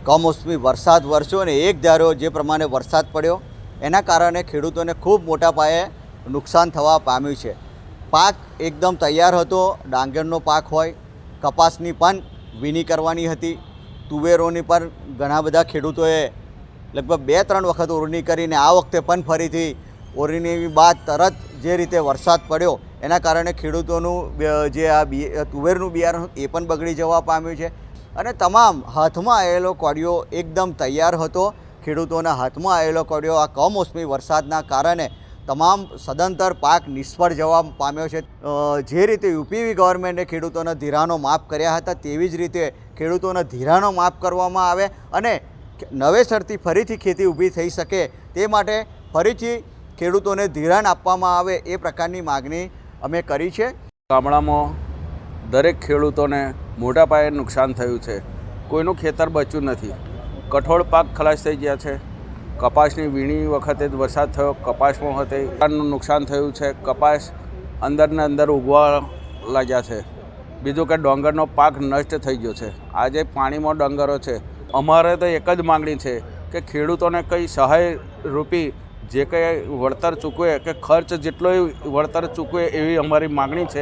કમોસમી વરસાદ વરસ્યો અને એક ધાર્યો જે પ્રમાણે વરસાદ પડ્યો એના કારણે ખેડૂતોને ખૂબ મોટા પાયે નુકસાન થવા પામ્યું છે। પાક એકદમ તૈયાર હતો, ડાંગરનો પાક હોય, કપાસની પણ વીણી કરવાની હતી, તુવેરોની પણ ઘણા બધા ખેડૂતોએ લગભગ 2-3 વખત ઓરણી કરીને આ વખતે પણ ફરીથી ઓરણી બાદ તરત જે રીતે વરસાદ પડ્યો એના કારણે ખેડૂતોનું જે આ તુવેરનું બિયારણ એ પણ બગડી જવા પામ્યું છે અને તમામ હાથમાં આવેલો કોડિયો એકદમ તૈયાર હતો। ખેડૂતોના હાથમાં આવેલો કોડિયો આ કમોસમી વરસાદના કારણે તમામ સદંતર પાક નિષ્ફળ જવા પામ્યો છે। જે રીતે યુપીવી ગવર્મેન્ટે ખેડૂતોના ધિરાણો માફ કર્યા હતા તેવી જ રીતે ખેડૂતોના ધિરાણો માફ કરવામાં આવે અને નવેસરથી ફરીથી ખેતી ઊભી થઈ શકે તે માટે ફરીથી ખેડૂતોને ધિરાણ આપવામાં આવે એ પ્રકારની માગણી અમે કરી છે। ગામડામાં દરેક ખેડૂતોને મોટા પાયે નુકસાન થયું છે, કોઈનું ખેતર બચ્યું નથી। કઠોળ પાક ખલાસ થઈ ગયા છે, કપાસની વીણી વખતે જ વરસાદ થયો, કપાસમાં વખતે નુકસાન થયું છે, કપાસ અંદરને અંદર ઉગવા લાગ્યા છે। બીજું કે ડાંગરનો પાક નષ્ટ થઈ ગયો છે, આજે પાણીમાં ડાંગરો છે। અમારે તો એક જ માગણી છે કે ખેડૂતોને કંઈ સહાય રૂપી જે કંઈ વળતર ચૂકવે કે ખર્ચ જેટલો વળતર ચૂકવે એવી અમારી માગણી છે।